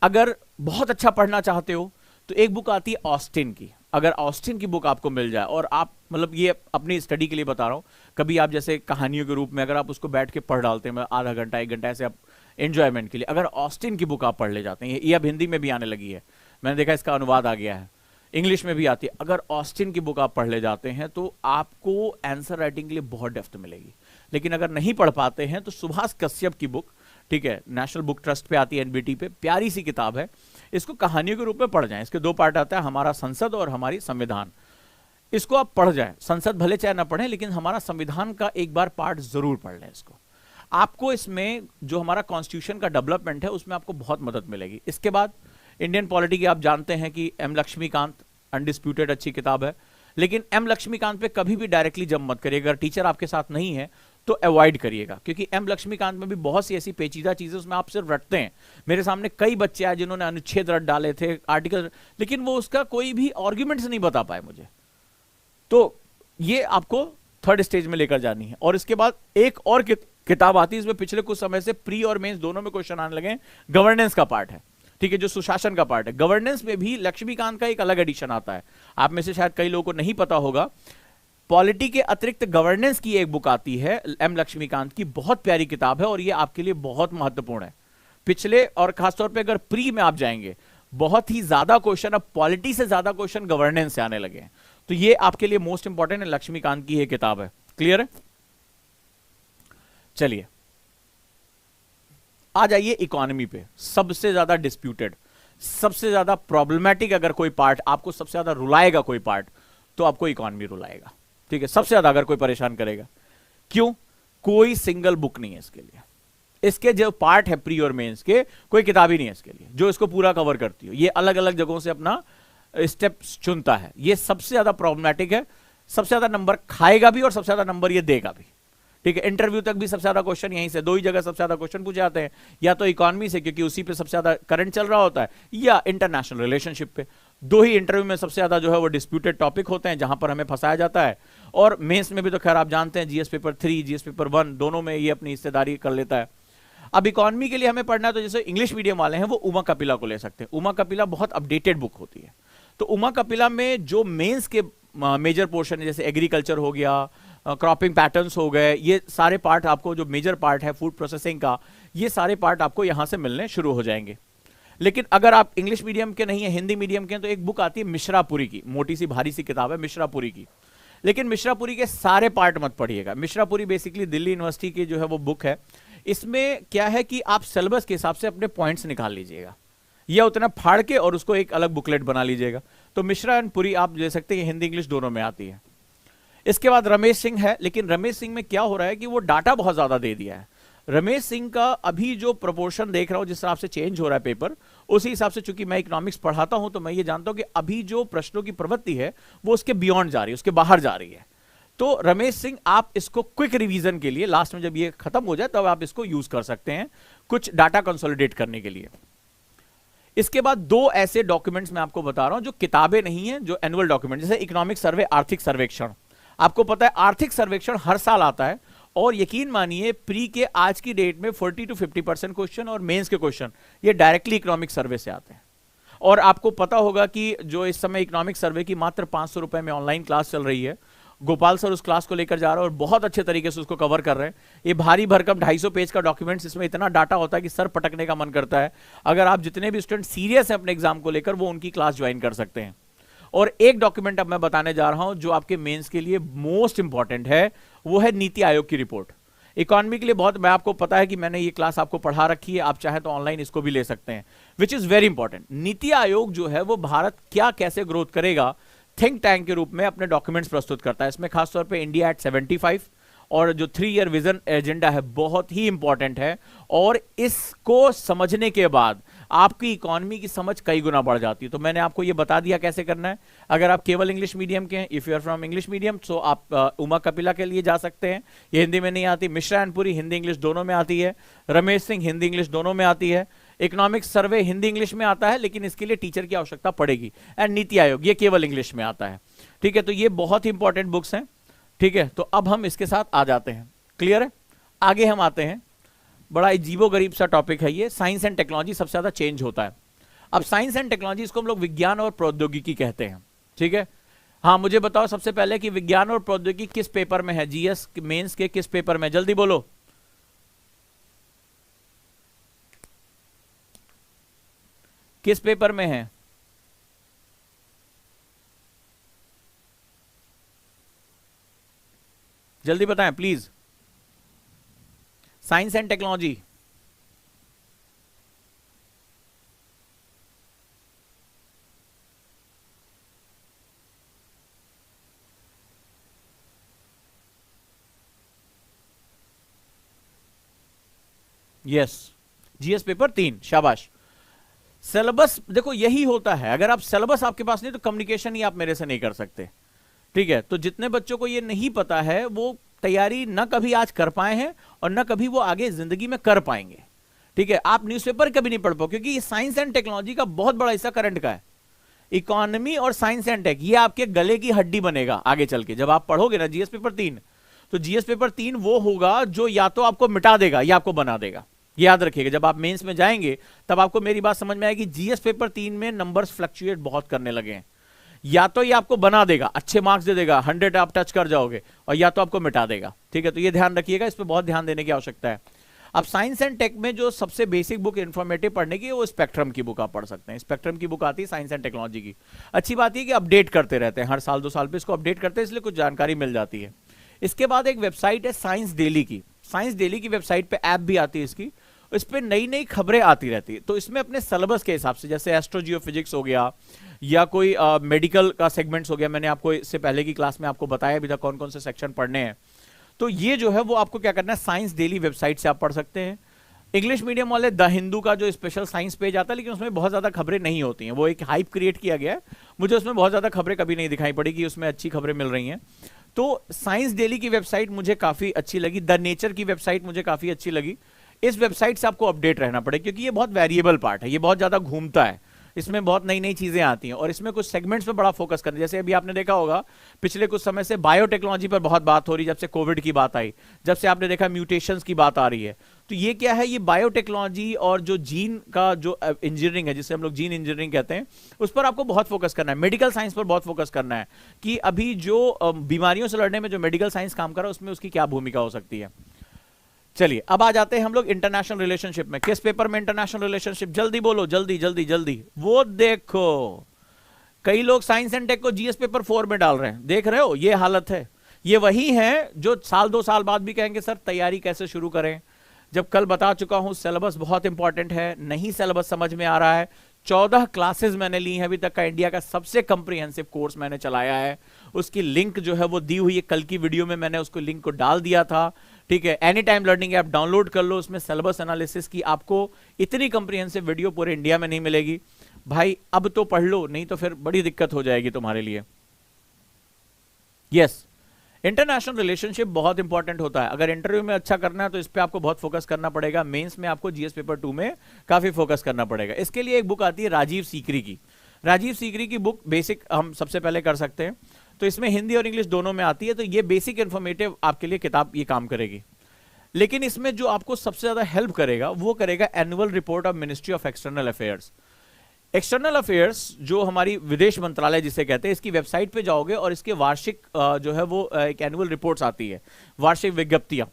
अगर बहुत अच्छा पढ़ना चाहते हो तो एक बुक आती है ऑस्टिन की। अगर ऑस्टिन की बुक आपको मिल जाए और आप, मतलब ये अपनी स्टडी के लिए बता रहा हूं, कभी आप जैसे कहानियों के रूप में अगर आप उसको बैठ के पढ़ डालते हैं, आधा घंटा 1 घंटा ऐसे आप एंजॉयमेंट के लिए, अगर ऑस्टिन की बुक आप पढ़ ले जाते हैं, ये अब हिंदी में भी आने लगी है, मैंने देखा इसका अनुवाद आ गया है, इंग्लिश में भी आती है। अगर ऑस्टिन की बुक आप पढ़ ले जाते हैं तो आपको आंसर राइटिंग के लिए बहुत डेप्थ मिलेगी। लेकिन अगर नहीं पढ़ पाते हैं तो सुभाष कश्यप की बुक, ठीक है, नेशनल बुक ट्रस्ट पे आती है, एनबीटी पे, प्यारी सी किताब है, इसको कहानियों के रूप में पढ़ जाएं। इसके दो पार्ट आता है, हमारा संसद और हमारी संविधान। इसको आप पढ़ जाएं, संसद भले चाहे ना पढ़ें, लेकिन हमारा संविधान का एक बार पार्ट जरूर पढ़ लें। इसको आपको इसमें जो हमारा कॉन्स्टिट्यूशन का डेवलपमेंट है उसमें आपको बहुत मदद मिलेगी। इसके बाद इंडियन पॉलिटी की आप जानते हैं कि एम लक्ष्मीकांत, अनडिस्प्यूटेड अच्छी किताब है, लेकिन एम लक्ष्मीकांत पे कभी भी डायरेक्टली जंप मत करिएगा। अगर टीचर आपके साथ नहीं है तो अवॉइड करिएगा, क्योंकि एम लक्ष्मीकांत में भी बहुत सी ऐसी पेचीदा चीजें उसमें आप सिर्फ रटते हैं। मेरे सामने कई बच्चे आए जिन्होंने अनुच्छेद रट डाले थे, आर्टिकल, लेकिन वो उसका कोई भी आर्ग्यूमेंट्स नहीं बता पाए मुझे। तो ये आपको थर्ड स्टेज में लेकर जानी है। और इसके बाद एक और किताब आती है, इसमें पिछले कुछ समय से प्री और मेंस दोनों में क्वेश्चन आने लगे, गवर्नेंस का पार्ट है, ठीक है, जो सुशासन का पार्ट है। गवर्नेंस में भी लक्ष्मीकांत का एक अलग एडिशन आता है। आप में से शायद कई लोगों को नहीं पता होगा, पॉलिटी के अतिरिक्त गवर्नेंस की एक बुक आती है एम लक्ष्मीकांत की, बहुत प्यारी किताब है और ये आपके लिए बहुत महत्वपूर्ण है। पिछले और खासतौर पे अगर प्री में आप जाएंगे, बहुत ही ज्यादा क्वेश्चन, अब पॉलिटी से ज्यादा क्वेश्चन गवर्नेंस से आने लगे हैं, तो ये आपके लिए मोस्ट इंपॉर्टेंट है, लक्ष्मीकांत की ये किताब है। क्लियर है? चलिए आ जाइए इकोनॉमी पे। सबसे ज्यादा डिस्प्यूटेड, सबसे ज्यादा प्रॉब्लमैटिक अगर कोई पार्ट आपको सबसे ज्यादा रुलाएगा कोई पार्ट, तो आपको इकोनॉमी रुलाएगा, ठीक है, सबसे ज्यादा अगर कोई परेशान करेगा। क्यों? कोई सिंगल बुक नहीं है इसके लिए। इसके जो पार्ट है प्री और मेंस के, कोई किताब ही नहीं है इसके लिए जो इसको पूरा कवर करती हो। ये अलग अलग जगहों से अपना स्टेप्स चुनता है। ये सबसे ज्यादा प्रॉब्लमैटिक है, सबसे ज्यादा नंबर खाएगा भी और सबसे ज्यादा नंबर ये देगा भी, ठीक है। इंटरव्यू तक भी सबसे ज्यादा क्वेश्चन यहीं से, दो ही जगह सबसे ज्यादा क्वेश्चन पूछे जाते हैं, या तो इकोनॉमी से क्योंकि उसी पे सबसे ज्यादा करंट चल रहा होता है, या इंटरनेशनल रिलेशनशिप पे। दो ही इंटरव्यू में सबसे ज्यादा जो है वो डिस्प्यूटेड टॉपिक होते हैं जहां पर हमें फंसाया जाता है। और मेंस में भी तो खैर आप जानते हैं, जीएस पेपर 3, जीएस पेपर 1 दोनों में ये अपनी हिस्सेदारी कर लेता है। अब इकोनॉमी के लिए हमें पढ़ना है तो जैसे इंग्लिश मीडियम वाले हैं वो उमा कपिला को ले सकते हैं। उमा कपिला बहुत अपडेटेड बुक होती है। तो उमा कपिला में जो मेंस के मेजर पोर्शन है, जैसे एग्रीकल्चर हो गया, क्रॉपिंग पैटर्न्स हो गए, ये सारे पार्ट आपको, जो मेजर पार्ट है फूड प्रोसेसिंग का, ये सारे पार्ट आपको यहां से मिलने शुरू हो जाएंगे। लेकिन अगर आप इंग्लिश मीडियम के नहीं है, हिंदी मीडियम के हैं, तो एक बुक आती है मिश्रापुरी की, मोटी सी भारी सी किताब है मिश्रापुरी की। लेकिन मिश्रापुरी के सारे पार्ट मत पढ़िएगा। मिश्रापुरी बेसिकली दिल्ली यूनिवर्सिटी की जो है वो बुक है। इसमें क्या है कि आप सिलेबस के हिसाब से अपने पॉइंट्स निकाल लीजिएगा, या उतना फाड़ के और उसको एक अलग बुकलेट बना लीजिएगा। तो मिश्रा एंड पुरी आप ले सकते हैं, हिंदी इंग्लिश दोनों में आती है। इसके बाद रमेश सिंह है, लेकिन रमेश सिंह में क्या हो रहा है कि वो डाटा बहुत ज्यादा दे दिया है। रमेश सिंह का अभी जो प्रोपोर्शन देख रहा हूं, जिस हिसाब से चेंज हो रहा है पेपर, उसी हिसाब से, चूंकि मैं इकोनॉमिक्स पढ़ाता हूं तो मैं ये जानता हूं कि अभी जो प्रश्नों की प्रवृत्ति है वो उसके बियॉन्ड जा रही है, उसके बाहर जा रही है। तो रमेश सिंह, आप इसको क्विक रिवीजन के लिए लास्ट में जब ये खत्म हो जाए तब आप इसको यूज कर सकते हैं कुछ डाटा कंसोलिडेट करने के लिए। इसके बाद दो ऐसे डॉक्यूमेंट्स मैं आपको बता रहा हूं जो किताबें नहीं है, जो एनुअल डॉक्यूमेंट, जैसे इकोनॉमिक सर्वे, आर्थिक सर्वेक्षण। आपको पता है आर्थिक सर्वेक्षण हर साल आता है, और यकीन मानिए प्री के आज की डेट में 40 to 50% क्वेश्चन और मेंस के क्वेश्चन ये डायरेक्टली इकोनॉमिक सर्वे से आते हैं। और आपको पता होगा कि जो इस समय इकोनॉमिक सर्वे की मात्र 500 रुपए में ऑनलाइन क्लास चल रही है, गोपाल सर उस क्लास को लेकर जा रहे हैं और बहुत अच्छे तरीके से उसको कवर कर रहे हैं। ये भारी भरकम 250 पेज का डॉक्यूमेंट्स, इसमें इतना डाटा होता है कि सर पटकने का मन करता है। अगर आप जितने भी स्टूडेंट सीरियस हैं अपने एग्जाम को लेकर, वो उनकी क्लास ज्वाइन कर सकते हैं। और एक डॉक्यूमेंट अब मैं बताने जा रहा हूं जो आपके मेंस के लिए मोस्ट इंपॉर्टेंट है, वो है नीति आयोग की रिपोर्ट। इकोनॉमी के लिए बहुत, मैं आपको पता है कि मैंने ये क्लास आपको पढ़ा रखी है, आप चाहे तो ऑनलाइन इसको भी ले सकते हैं, which is very important. NITI Aayog जो है वो भारत क्या कैसे ग्रोथ करेगा, थिंक टैंक के रूप में अपने डॉक्यूमेंट्स प्रस्तुत करता है। इसमें खासतौर पे इंडिया एट 75 और जो 3 ईयर विजन एजेंडा है बहुत ही इंपॉर्टेंट है, और इसको समझने के बाद आपकी इकोनॉमी की समझ कई गुना बढ़ जाती है। तो मैंने आपको ये बता दिया कैसे करना है। अगर आप केवल इंग्लिश मीडियम के हैं, if you are from English medium, so आप उमा कपिला के लिए जा सकते हैं, ये हिंदी में नहीं आती। मिश्रा एंड पुरी हिंदी इंग्लिश दोनों में आती है। रमेश सिंह हिंदी इंग्लिश दोनों में आती है। इकोनॉमिक सर्वे हिंदी इंग्लिश में आता है, लेकिन इसके लिए टीचर की आवश्यकता पड़ेगी। एंड नीति आयोग ये केवल इंग्लिश में आता है, ठीक है। तो ये बहुत ही इंपॉर्टेंट बुक्स हैं, ठीक है। तो अब हम इसके साथ आ जाते हैं, क्लियर है। आगे हम आते हैं, बड़ा अजीबो गरीब सा टॉपिक है ये, साइंस एंड टेक्नोलॉजी सबसे ज्यादा चेंज होता है। अब साइंस एंड टेक्नोलॉजी, इसको हम लोग विज्ञान और प्रौद्योगिकी कहते हैं, ठीक है। हाँ, मुझे बताओ सबसे पहले कि विज्ञान और प्रौद्योगिकी किस पेपर में है, जीएस मेंस के किस पेपर में, जल्दी बोलो। किस पेपर में है? जल्दी बताएं please. Science and technology, yes. GS paper 3, शाबाश। सिलेबस देखो यही होता है, अगर आप सिलेबस आपके पास नहीं तो कम्युनिकेशन ही आप मेरे से नहीं कर सकते, ठीक है। तो जितने बच्चों को ये नहीं पता है वो तैयारी ना कभी आज कर पाए हैं और ना कभी वो आगे जिंदगी में कर पाएंगे, ठीक है। आप न्यूज़पेपर कभी नहीं पढ़ पाओ, क्योंकि ये साइंस एंड टेक्नोलॉजी का बहुत बड़ा हिस्सा करंट का है। इकोनॉमी और साइंस एंड टेक ये आपके गले की हड्डी बनेगा आगे चल के, जब आप पढ़ोगे ना जीएस पेपर 3। तो जीएस पेपर 3 वो होगा जो या तो आपको मिटा देगा या आपको बना देगा। याद रखिएगा, जब आप मेंस में जाएंगे तब आपको मेरी बात समझ में आएगी। जीएस पेपर 3 में नंबर्स फ्लक्चुएट बहुत करने लगे हैं, या तो ये आपको बना देगा, अच्छे मार्क्स दे देगा, 100 आप टच कर जाओगे, और या तो आपको मिटा देगा, ठीक है। तो ये ध्यान रखिएगा, इस पर बहुत ध्यान देने की आवश्यकता है। अब साइंस एंड टेक में जो सबसे बेसिक बुक इंफॉर्मेटिव पढ़ने की वो स्पेक्ट्रम की बुक आप पढ़ सकते हैं। स्पेक्ट्रम की बुक आती है साइंस एंड टेक्नोलॉजी की। अच्छी बात है कि अपडेट करते रहते हैं, हर साल 2 साल पे इसको अपडेट करते हैं, इसलिए कुछ जानकारी मिल जाती है। इसके बाद एक वेबसाइट है साइंस डेली की। साइंस डेली की वेबसाइट पे ऐप भी आती है इसकी, इस पर नई नई खबरें आती रहती है। तो इसमें अपने सिलेबस के हिसाब से, जैसे एस्ट्रो जियोफिजिक्स हो गया या कोई मेडिकल का सेगमेंट्स हो गया, मैंने आपको इससे पहले की क्लास में आपको बताया अभी तक कौन कौन से सेक्शन पढ़ने हैं। तो ये जो है वो आपको क्या करना है, साइंस डेली वेबसाइट से आप पढ़ सकते हैं। इंग्लिश मीडियम वाले द हिंदू का जो स्पेशल साइंस पेज आता है, लेकिन उसमें बहुत ज्यादा खबरें नहीं होती हैं, वो एक हाइप क्रिएट किया गया है। मुझे उसमें बहुत ज्यादा खबरें कभी नहीं दिखाई पड़ी कि उसमें अच्छी खबरें मिल रही हैं। तो साइंस डेली की वेबसाइट मुझे काफी अच्छी लगी। द नेचर की वेबसाइट मुझे काफी अच्छी लगी। इस वेबसाइट से आपको अपडेट रहना पड़ेगा, क्योंकि ये बहुत वेरिएबल पार्ट है, ये बहुत ज्यादा घूमता है, इसमें बहुत नई नई चीजें आती हैं और इसमें कुछ सेगमेंट्स पे बड़ा फोकस करना है। जैसे अभी आपने देखा होगा पिछले कुछ समय से बायोटेक्नोलॉजी पर बहुत बात हो रही है, जब से कोविड की बात आई, जब से आपने देखा म्यूटेशंस की बात आ रही है। तो ये क्या है, ये बायोटेक्नोलॉजी और जो जीन का जो इंजीनियरिंग है, जिसे हम लोग जीन इंजीनियरिंग कहते हैं, उस पर आपको बहुत फोकस करना है। मेडिकल साइंस पर बहुत फोकस करना है कि अभी जो बीमारियों से लड़ने में जो मेडिकल साइंस काम कर रहा है उसमें उसकी क्या भूमिका हो सकती है। चलिए अब आ जाते हैं हम लोग इंटरनेशनल रिलेशनशिप में। किस पेपर में इंटरनेशनल रिलेशनशिप, जल्दी बोलो, जल्दी जल्दी जल्दी। वो देखो कई लोग साइंस एंड टेक को जीएस पेपर 4 में डाल रहे हैं, देख रहे हो, ये हालत है। ये वही है जो साल 2 साल बाद भी कहेंगे सर तैयारी कैसे शुरू करें, जब कल बता चुका हूं सिलेबस बहुत इंपॉर्टेंट है। नहीं सिलेबस समझ में आ रहा है, 14 क्लासेस मैंने ली हैं अभी तक का, इंडिया का सबसे कॉम्प्रिहेंसिव कोर्स मैंने चलाया है। उसकी लिंक जो है वो दी हुई है, कल की वीडियो में मैंने उसको लिंक को डाल दिया था, ठीक है। Any time learning app download कर लो, उसमें सिलेबस एनालिसिस की आपको इतनी कॉम्प्रिहेंसिव वीडियो पूरे इंडिया में नहीं मिलेगी भाई। अब तो पढ़ लो, नहीं तो फिर बड़ी दिक्कत हो जाएगी तुम्हारे लिए। यस, इंटरनेशनल रिलेशनशिप बहुत इंपॉर्टेंट होता है। अगर इंटरव्यू में अच्छा करना है तो इस पे आपको बहुत फोकस करना पड़ेगा। मेंस में आपको जीएस पेपर 2 में काफी फोकस करना पड़ेगा। इसके लिए एक बुक आती है राजीव सीकरी की। राजीव सीकरी की बुक बेसिक हम सबसे पहले कर सकते हैं, तो इसमें हिंदी और इंग्लिश दोनों में आती है। तो ये बेसिक इंफॉर्मेटिव आपके लिए किताब ये काम करेगी। लेकिन इसमें जो आपको सबसे ज्यादा हेल्प करेगा वो करेगा annual report of ministry of external affairs. External affairs जो हमारी विदेश मंत्रालय जिसे कहते हैं, इसकी वेबसाइट पे जाओगे और इसके वार्षिक जो है वो एक एनुअल रिपोर्ट्स आती है, वार्षिक विज्ञप्तियां।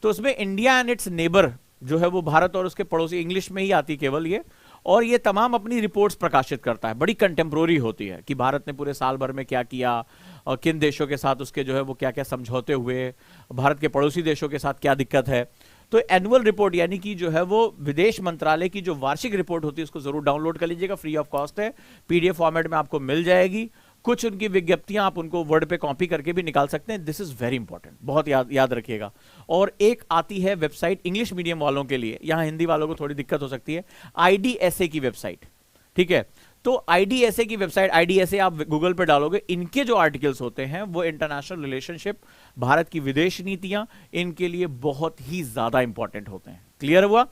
तो उसमें इंडिया एंड इट्स नेबर जो है वो भारत और उसके पड़ोसी, इंग्लिश में ही आती है केवल ये, और ये तमाम अपनी रिपोर्ट्स प्रकाशित करता है। बड़ी कंटेम्प्रोरी होती है कि भारत ने पूरे साल भर में क्या किया और किन देशों के साथ उसके जो है वो क्या क्या समझौते हुए, भारत के पड़ोसी देशों के साथ क्या दिक्कत है। तो एनुअल रिपोर्ट यानी कि जो है वो विदेश मंत्रालय की जो वार्षिक रिपोर्ट होती है उसको जरूर डाउनलोड कर लीजिएगा, फ्री ऑफ कॉस्ट है, पीडीएफ फॉर्मेट में आपको मिल जाएगी। कुछ उनकी विज्ञप्तियां आप उनको वर्ड पे कॉपी करके भी निकाल सकते हैं। दिस इज वेरी इंपॉर्टेंट, बहुत याद रखिएगा। और एक आती है वेबसाइट इंग्लिश मीडियम वालों के लिए, यहां हिंदी वालों को थोड़ी दिक्कत हो सकती है, आईडीएसए की वेबसाइट, ठीक है। तो आईडीएसए की वेबसाइट, आईडीएसए आप गूगल पे डालोगे, इनके जो आर्टिकल्स होते हैं वो इंटरनेशनल रिलेशनशिप, भारत की विदेश नीतियां, इनके लिए बहुत ही ज्यादा इंपॉर्टेंट होते हैं। क्लियर हुआ,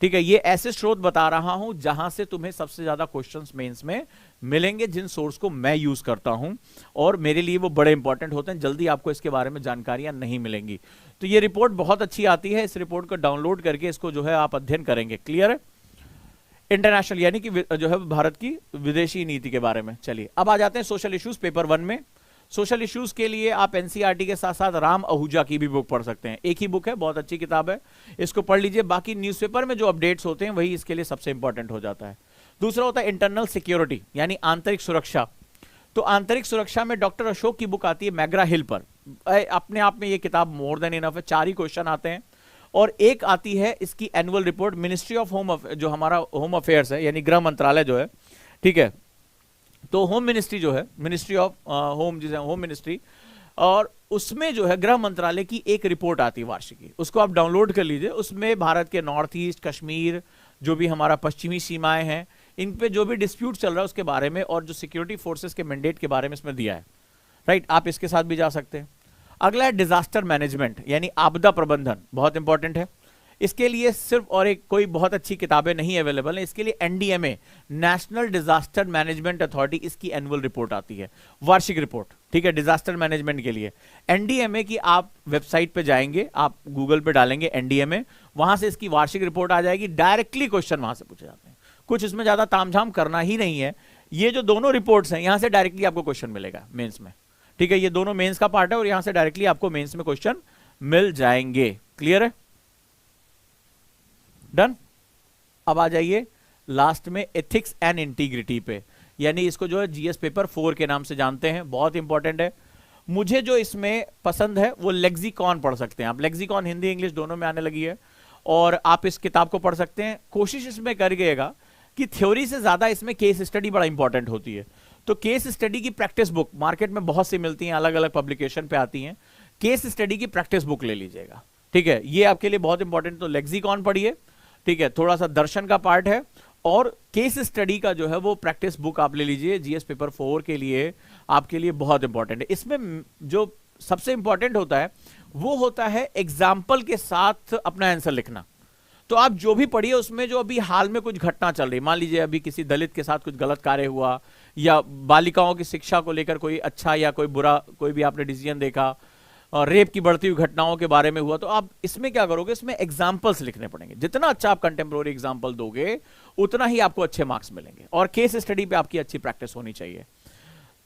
ठीक है। ये ऐसे स्रोत बता रहा हूं जहां से तुम्हें सबसे ज्यादा क्वेश्चंस मेंस में मिलेंगे, जिन सोर्स को मैं यूज करता हूं और मेरे लिए वो बड़े इंपॉर्टेंट होते हैं। जल्दी आपको इसके बारे में जानकारियां नहीं मिलेंगी। तो ये रिपोर्ट बहुत अच्छी आती है, इस रिपोर्ट को डाउनलोड करके इसको जो है आप अध्ययन करेंगे। क्लियर है, इंटरनेशनल यानी कि जो है भारत की विदेशी नीति के बारे में। चलिए अब आ जाते हैं सोशल इश्यूज पेपर 1 में। सोशल इश्यूज के लिए आप एनसीईआरटी के साथ साथ राम आहूजा की भी बुक पढ़ सकते हैं। एक ही बुक है, बहुत अच्छी किताब है, इसको पढ़ लीजिए। बाकी न्यूज़पेपर में जो अपडेट्स होते हैं वही इसके लिए सबसे इंपॉर्टेंट हो जाता है। दूसरा होता है इंटरनल सिक्योरिटी यानी आंतरिक सुरक्षा। तो आंतरिक सुरक्षा में डॉक्टर अशोक की बुक आती है मैग्रा हिल पर। अपने आप में ये किताब मोर देन इनफ है, 4 ही क्वेश्चन आते हैं। और एक आती है इसकी annual report, ministry of home, जो हमारा होम अफेयर्स है यानी गृह मंत्रालय जो है, ठीक है, तो होम मिनिस्ट्री जो है, मिनिस्ट्री ऑफ होम, जिसे होम मिनिस्ट्री, और उसमें जो है गृह मंत्रालय की एक रिपोर्ट आती है वार्षिकी, उसको आप डाउनलोड कर लीजिए। उसमें भारत के नॉर्थ ईस्ट, कश्मीर, जो भी हमारा पश्चिमी सीमाएं हैं, इन पे जो भी डिस्प्यूट चल रहा है उसके बारे में, और जो सिक्योरिटी फोर्सेस के मैंडेट के बारे में इसमें दिया है, राइट। आप इसके साथ भी जा सकते हैं। अगला है डिजास्टर मैनेजमेंट यानी आपदा प्रबंधन, बहुत इंपॉर्टेंट है। इसके लिए सिर्फ और एक कोई बहुत अच्छी किताबें नहीं अवेलेबल है, इसके लिए NDMA, national disaster management authority, इसकी एनुअल रिपोर्ट आती है, वार्षिक रिपोर्ट, ठीक है, डिजास्टर मैनेजमेंट के लिए। एनडीएमए की आप वेबसाइट पे जाएंगे, आप गूगल पे डालेंगे एनडीएमए, वहां से इसकी वार्षिक रिपोर्ट आ जाएगी, डायरेक्टली क्वेश्चन वहां से पूछे जाते हैं, कुछ इसमें ज्यादा तामझाम करना ही नहीं है। ये जो दोनों रिपोर्ट्स हैं, यहां से डायरेक्टली आपको क्वेश्चन मिलेगा मेंस में, ठीक है, ये दोनों मेंस का पार्ट है और यहां से डायरेक्टली आपको मेंस में क्वेश्चन मिल जाएंगे। क्लियर है? डन। अब आ जाइए लास्ट में एथिक्स एंड इंटीग्रिटी पे, यानी इसको जो है जीएस पेपर 4 के नाम से जानते हैं, बहुत इंपॉर्टेंट है। मुझे जो इसमें पसंद है वो लेक्सिकॉन पढ़ सकते हैं आप, लेक्सिकॉन हिंदी इंग्लिश दोनों में आने लगी है, और आप इस किताब को पढ़ सकते हैं। कोशिश इसमें करिएगा कि थ्योरी से ज्यादा इसमें केस स्टडी बड़ा इंपॉर्टेंट होती है, तो केस स्टडी की प्रैक्टिस बुक मार्केट में बहुत सी मिलती हैं, अलग अलग पब्लिकेशन पे आती हैं, केस स्टडी की प्रैक्टिस बुक ले लीजिएगा, ठीक है, ये आपके लिए बहुत इंपॉर्टेंट। तो लेक्सिकॉन पढ़िए, ठीक है, थोड़ा सा दर्शन का पार्ट है, और केस स्टडी का जो है वो प्रैक्टिस बुक आप ले लीजिए, जीएस पेपर 4 के लिए आपके लिए बहुत इंपॉर्टेंट है। इसमें जो सबसे इंपॉर्टेंट होता है वो होता है एग्जाम्पल के साथ अपना आंसर लिखना। तो आप जो भी पढ़िए उसमें जो अभी हाल में कुछ घटना चल रही, मान लीजिए अभी किसी दलित के साथ कुछ गलत कार्य हुआ, या बालिकाओं की शिक्षा को लेकर कोई अच्छा या कोई बुरा कोई भी आपने डिसीजन देखा, और रेप की बढ़ती हुई घटनाओं के बारे में हुआ, तो आप इसमें क्या करोगे, इसमें एग्जाम्पल्स लिखने पड़ेंगे। जितना अच्छा आप कंटेम्प्रोरी एग्जाम्पल दोगे उतना ही आपको अच्छे मार्क्स मिलेंगे, और केस स्टडी पे आपकी अच्छी प्रैक्टिस होनी चाहिए।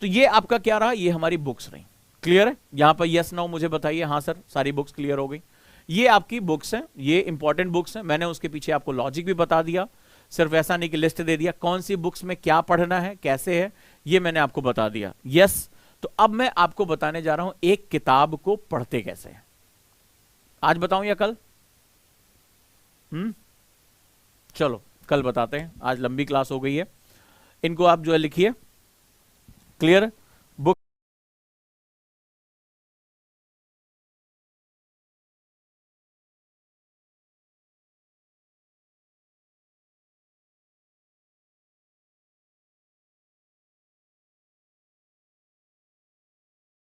तो ये आपका क्या रहा, ये हमारी बुक्स रही। क्लियर है? यहां पर यस नो मुझे बताइए, हाँ सर सारी बुक्स क्लियर हो गई। ये आपकी बुक्स हैं, ये इंपॉर्टेंट बुक्स हैं, मैंने उसके पीछे आपको लॉजिक भी बता दिया, सिर्फ ऐसा नहीं कि लिस्ट दे दिया, कौन सी बुक्स में क्या पढ़ना है, कैसे है, ये मैंने आपको बता दिया। यस, तो अब मैं आपको बताने जा रहा हूं एक किताब को पढ़ते कैसे हैं। आज बताऊं या कल? चलो कल बताते हैं, आज लंबी क्लास हो गई है। इनको आप जो है लिखिए। क्लियर?